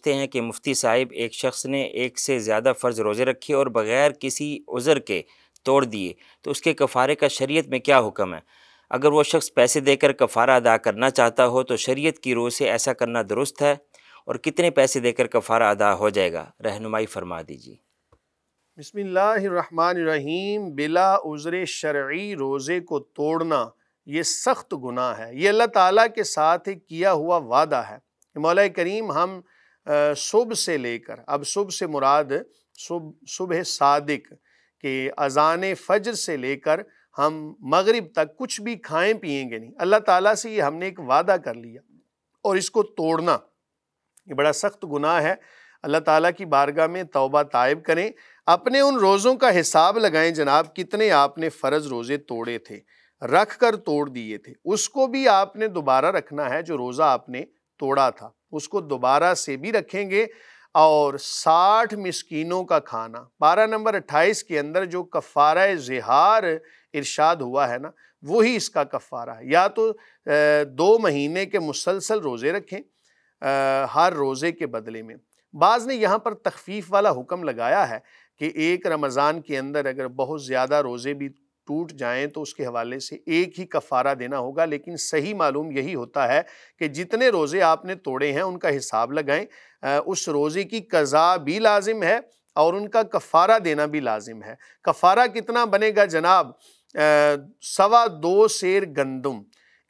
لکھتے ہیں کہ مفتی صاحب ایک شخص نے ایک سے زیادہ فرض روزے رکھے اور بغیر کسی عذر کے توڑ دیے تو اس کے کفارے کا شریعت میں کیا حکم ہے؟ اگر وہ شخص پیسے دے کر کفارہ ادا کرنا چاہتا ہو تو شریعت کی روح سے ایسا کرنا درست ہے؟ اور کتنے پیسے دے کر کفارہ ادا ہو جائے گا؟ رہنمائی فرما دیجیے۔ بسم اللہ الرحمن الرحیم۔ بلا عذر شرعی روزے کو توڑنا یہ سخت گناہ ہے، یہ اللہ تعالیٰ کے ساتھ ایک کیا ہوا وعدہ ہے کہ مولا کریم ہم صبح سے لے کر، اب صبح سے مراد صبح صادق کہ اذان فجر سے لے کر ہم مغرب تک کچھ بھی کھائیں پیئیں گے نہیں۔ اللہ تعالیٰ سے یہ ہم نے ایک وعدہ کر لیا اور اس کو توڑنا یہ بڑا سخت گناہ ہے۔ اللہ تعالیٰ کی بارگاہ میں توبہ طائب کریں، اپنے ان روزوں کا حساب لگائیں جناب، کتنے آپ نے فرض روزے توڑے تھے، رکھ کر توڑ دیے تھے، اس کو بھی آپ نے دوبارہ رکھنا ہے۔ جو روزہ آپ نے توڑا تھا اس کو دوبارہ سے بھی رکھیں گے، اور 60 مسکینوں کا کھانا۔ پارہ نمبر 28 کے اندر جو کفارہ ظہار ارشاد ہوا ہے نا، وہی اس کا کفارہ ہے۔ یا تو 2 مہینے کے مسلسل روزے رکھیں ہر روزے کے بدلے میں۔ بعض نے یہاں پر تخفیف والا حکم لگایا ہے کہ ایک رمضان کے اندر اگر بہت زیادہ روزے بھی ٹوٹ جائیں تو اس کے حوالے سے ایک ہی کفارہ دینا ہوگا، لیکن صحیح معلوم یہی ہوتا ہے کہ جتنے روزے آپ نے توڑے ہیں ان کا حساب لگائیں، اس روزے کی قضا بھی لازم ہے اور ان کا کفارہ دینا بھی لازم ہے۔ کفارہ کتنا بنے گا جناب؟ 2.25 سیر گندم،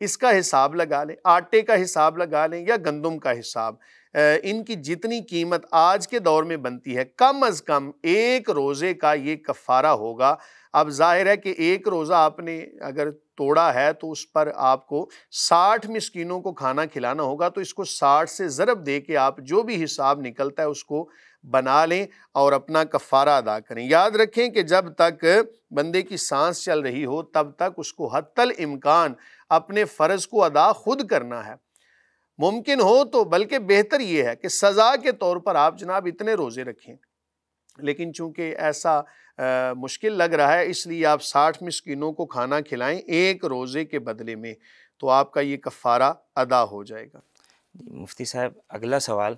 اس کا حساب لگا لیں، آٹے کا حساب لگا لیں یا گندم کا حساب۔ ان کی جتنی قیمت آج کے دور میں بنتی ہے، کم از کم ایک روزے کا یہ کفارہ ہوگا۔ اب ظاہر ہے کہ ایک روزہ آپ نے اگر توڑا ہے تو اس پر آپ کو 60 مسکینوں کو کھانا کھلانا ہوگا، تو اس کو 60 سے ضرب دے کے آپ جو بھی حساب نکلتا ہے اس کو بنا لیں اور اپنا کفارہ ادا کریں۔ یاد رکھیں کہ جب تک بندے کی سانس چل رہی ہو تب تک اس کو حتی الامکان اپنے فرض کو ادا خود کرنا ہے۔ ممکن ہو تو بلکہ بہتر یہ ہے کہ سزا کے طور پر آپ جناب اتنے روزے رکھیں، لیکن چونکہ ایسا مشکل لگ رہا ہے اس لیے آپ 60 مسکینوں کو کھانا کھلائیں ایک روزے کے بدلے میں، تو آپ کا یہ کفارہ ادا ہو جائے گا۔ مفتی صاحب اگلا سوال،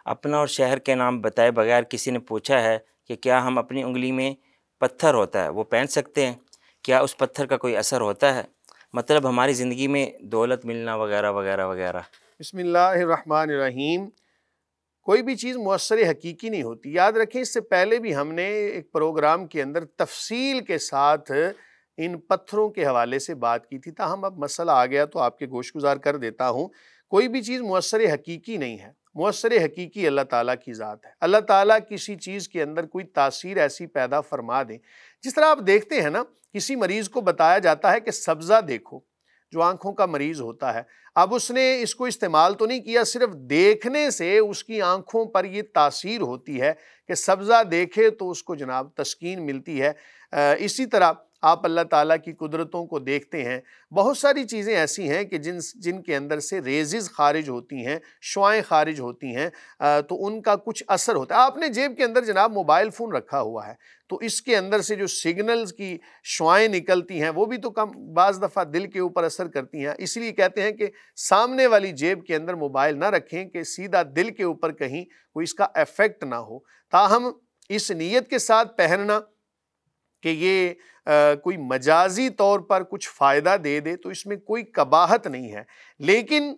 اپنا اور شہر کے نام بتائے بغیر کسی نے پوچھا ہے کہ کیا ہم اپنی انگلی میں پتھر ہوتا ہے وہ پہن سکتے ہیں؟ کیا اس پتھر کا کوئی اثر ہوتا ہے؟ مطلب ہماری زندگی میں دولت ملنا وغیرہ وغیرہ وغیرہ۔ بسم اللہ الرحمن الرحیم۔ کوئی بھی چیز مؤثر حقیقی نہیں ہوتی، یاد رکھیں۔ اس سے پہلے بھی ہم نے ایک پروگرام کے اندر تفصیل کے ساتھ ان پتھروں کے حوالے سے بات کی تھی، تاہم اب مسئلہ آ گیا تو آپ کے گوش گزار کر دیتا ہوں۔ کوئی بھی چیز مؤثر حقیقی نہیں ہے، مؤثر حقیقی اللہ تعالیٰ کی ذات ہے۔ اللہ تعالیٰ کسی چیز کے اندر کوئی تاثیر ایسی پیدا فرما دیں، جس طرح آپ دیکھتے ہیں نا، کسی مریض کو بتایا جاتا ہے کہ سبزہ دیکھو، جو آنکھوں کا مریض ہوتا ہے، اب اس نے اس کو استعمال تو نہیں کیا، صرف دیکھنے سے اس کی آنکھوں پر یہ تاثیر ہوتی ہے کہ سبزہ دیکھے تو اس کو جناب تسکین ملتی ہے۔ اسی طرح آپ اللہ تعالیٰ کی قدرتوں کو دیکھتے ہیں، بہت ساری چیزیں ایسی ہیں کہ جن کے اندر سے ریزز خارج ہوتی ہیں، شعائیں خارج ہوتی ہیں، تو ان کا کچھ اثر ہوتا ہے۔ آپ نے جیب کے اندر جناب موبائل فون رکھا ہوا ہے، تو اس کے اندر سے جو سگنلز کی شعائیں نکلتی ہیں وہ بھی تو بعض دفعہ دل کے اوپر اثر کرتی ہیں۔ اس لیے کہتے ہیں کہ سامنے والی جیب کے اندر موبائل نہ رکھیں کہ سیدھا دل کے اوپر کہیں کوئی اس کا ایفیکٹ نہ ہو۔ تاہم اس نیت کے ساتھ پہننا کہ یہ کوئی مجازی طور پر کچھ فائدہ دے دے تو اس میں کوئی قباحت نہیں ہے، لیکن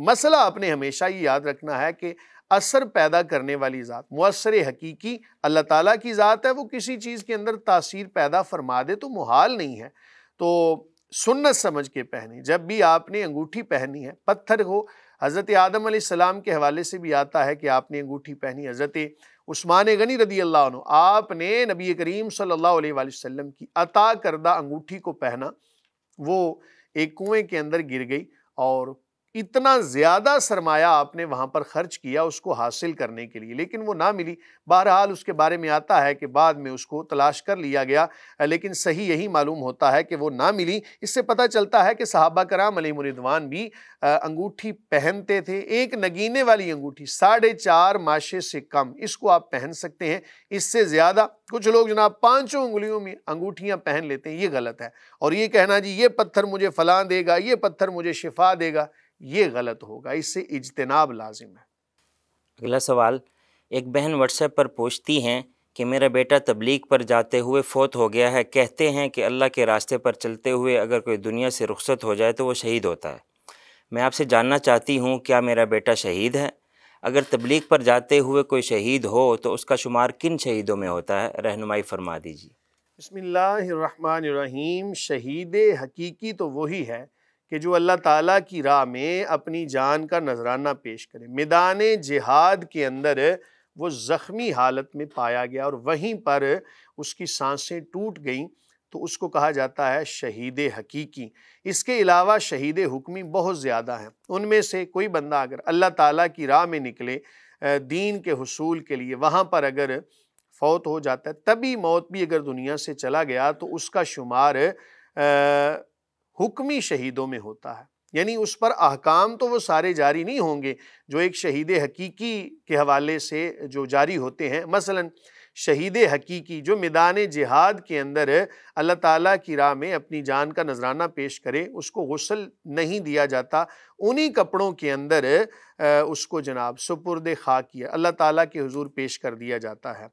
مسئلہ آپ نے ہمیشہ یہ یاد رکھنا ہے کہ اثر پیدا کرنے والی ذات مؤثر حقیقی اللہ تعالیٰ کی ذات ہے، وہ کسی چیز کے اندر تاثیر پیدا فرما دے تو محال نہیں ہے۔ تو سنت سمجھ کے پہنیں۔ جب بھی آپ نے انگوٹھی پہنی ہے، پتھر ہو، حضرت آدم علیہ السلام کے حوالے سے بھی آتا ہے کہ آپ نے انگوٹھی پہنی، حضرت عثمان غنی رضی اللہ عنہ، آپ نے نبی کریم صلی اللہ علیہ وآلہ وسلم کی عطا کردہ انگوٹھی کو پہنا، وہ ایک کنویں کے اندر گر گئی اور اتنا زیادہ سرمایہ آپ نے وہاں پر خرچ کیا اس کو حاصل کرنے کے لیے، لیکن وہ نہ ملی۔ بہرحال اس کے بارے میں آتا ہے کہ بعد میں اس کو تلاش کر لیا گیا، لیکن صحیح یہی معلوم ہوتا ہے کہ وہ نہ ملی۔ اس سے پتہ چلتا ہے کہ صحابہ کرام علیہم رضوان بھی انگوٹھی پہنتے تھے، ایک نگینے والی انگوٹھی 4.5 ماشے سے کم، اس کو آپ پہن سکتے ہیں۔ اس سے زیادہ کچھ لوگ جناب 5 انگلیوں میں انگوٹھیاں پہن لیتے ہیں، یہ غلط ہے۔ اور یہ کہنا جی یہ پتھر مجھے فلاں دے گا، یہ پتھر مجھے شفا دے گا، یہ غلط ہوگا، اس سے اجتناب لازم ہے۔ اگلا سوال، ایک بہن واٹس ایپ پر پوچھتی ہیں کہ میرا بیٹا تبلیغ پر جاتے ہوئے فوت ہو گیا ہے، کہتے ہیں کہ اللہ کے راستے پر چلتے ہوئے اگر کوئی دنیا سے رخصت ہو جائے تو وہ شہید ہوتا ہے۔ میں آپ سے جاننا چاہتی ہوں کیا میرا بیٹا شہید ہے؟ اگر تبلیغ پر جاتے ہوئے کوئی شہید ہو تو اس کا شمار کن شہیدوں میں ہوتا ہے؟ رہنمائی فرما دیجیے۔ بسم اللہ الرحمن الرحیم۔ شہید حقیقی تو وہی ہے کہ جو اللہ تعالیٰ کی راہ میں اپنی جان کا نذرانہ پیش کرے، میدان جہاد کے اندر وہ زخمی حالت میں پایا گیا اور وہیں پر اس کی سانسیں ٹوٹ گئیں تو اس کو کہا جاتا ہے شہید حقیقی۔ اس کے علاوہ شہید حکمی بہت زیادہ ہیں، ان میں سے کوئی بندہ اگر اللہ تعالیٰ کی راہ میں نکلے دین کے حصول کے لیے، وہاں پر اگر فوت ہو جاتا ہے، تبھی موت بھی اگر دنیا سے چلا گیا تو اس کا شمار حکمی شہیدوں میں ہوتا ہے، یعنی اس پر احکام تو وہ سارے جاری نہیں ہوں گے جو ایک شہید حقیقی کے حوالے سے جو جاری ہوتے ہیں۔ مثلا شہید حقیقی جو میدان جہاد کے اندر اللہ تعالیٰ کی راہ میں اپنی جان کا نذرانہ پیش کرے، اس کو غسل نہیں دیا جاتا، انہی کپڑوں کے اندر اس کو جناب سپرد خاک کیا اللہ تعالیٰ کے حضور پیش کر دیا جاتا ہے۔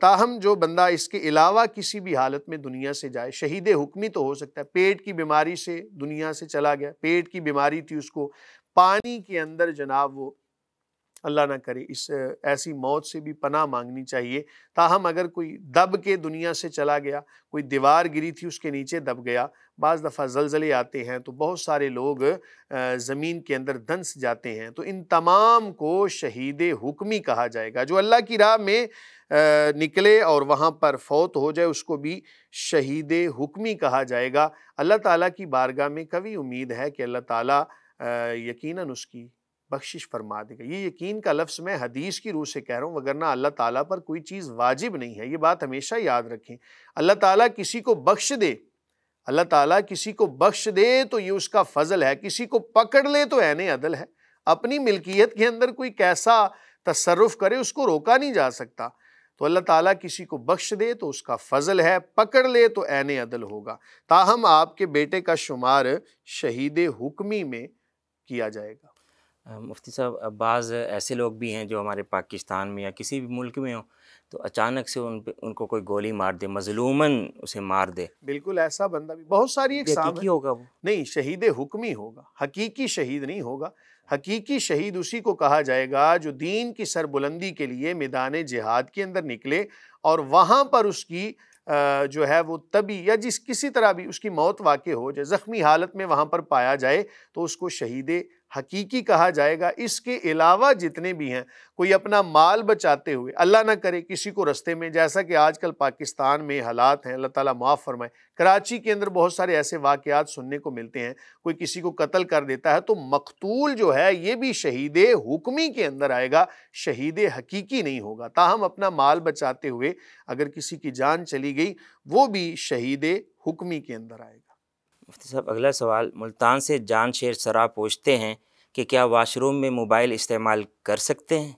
تاہم جو بندہ اس کے علاوہ کسی بھی حالت میں دنیا سے جائے، شہید حکمی تو ہو سکتا ہے، پیٹ کی بیماری سے دنیا سے چلا گیا، پیٹ کی بیماری تھی اس کو، پانی کے اندر جناب وہ اللہ نہ کرے اس ایسی موت سے بھی پناہ مانگنی چاہیے۔ تاہم اگر کوئی دب کے دنیا سے چلا گیا، کوئی دیوار گری تھی اس کے نیچے دب گیا، بعض دفعہ زلزلے آتے ہیں تو بہت سارے لوگ زمین کے اندر دنس جاتے ہیں، تو ان تمام کو شہید حکمی کہا جائے گا۔ جو اللہ کی راہ میں نکلے اور وہاں پر فوت ہو جائے اس کو بھی شہید حکمی کہا جائے گا۔ اللہ تعالیٰ کی بارگاہ میں قوی امید ہے کہ اللہ تعالیٰ یقیناً اس کی بخشش فرما دے گا۔ یہ یقین کا لفظ میں حدیث کی روح سے کہہ رہا ہوں، وگرنہ اللہ تعالیٰ پر کوئی چیز واجب نہیں ہے، یہ بات ہمیشہ یاد رکھیں۔ اللہ تعالیٰ کسی کو بخش دے، اللہ تعالیٰ کسی کو بخش دے تو یہ اس کا فضل ہے، کسی کو پکڑ لے تو عین عدل ہے۔ اپنی ملکیت کے اندر کوئی کیسا تصرف کرے اس کو روکا نہیں جا سکتا، تو اللہ تعالیٰ کسی کو بخش دے تو اس کا فضل ہے، پکڑ لے تو عین عدل ہوگا۔ تاہم آپ کے بیٹے کا شمار شہید حکمی میں کیا جائے گا۔ مفتی صاحب، بعض ایسے لوگ بھی ہیں جو ہمارے پاکستان میں یا کسی بھی ملک میں ہوں تو اچانک سے ان کو کوئی گولی مار دے، مظلوماً اسے مار دے، بالکل ایسا بندہ بھی بہت ساری اقسام حقیقی ہوگا وہ؟ نہیں، شہید حکمی ہوگا، حقیقی شہید نہیں ہوگا۔ حقیقی شہید اسی کو کہا جائے گا جو دین کی سربلندی کے لیے میدان جہاد کے اندر نکلے اور وہاں پر اس کی جو ہے وہ طبی یا کسی طرح بھی اس کی موت واقع ہو جائے، زخمی حالت میں وہاں پر پایا جائے تو اس کو شہید حقیقی کہا جائے گا۔ اس کے علاوہ جتنے بھی ہیں، کوئی اپنا مال بچاتے ہوئے، اللہ نہ کرے کسی کو رستے میں، جیسا کہ آج کل پاکستان میں حالات ہیں، اللہ تعالیٰ معاف فرمائے، کراچی کے اندر بہت سارے ایسے واقعات سننے کو ملتے ہیں، کوئی کسی کو قتل کر دیتا ہے تو مقتول جو ہے یہ بھی شہید حکمی کے اندر آئے گا، شہید حقیقی نہیں ہوگا۔ تاہم اپنا مال بچاتے ہوئے اگر کسی کی جان چلی گئی وہ بھی شہید حکمی کے اندر آئے گا۔ مفتی صاحب، اگلا سوال، ملتان سے جان شیر سرا پوچھتے ہیں کہ کیا واش روم میں موبائل استعمال کر سکتے ہیں؟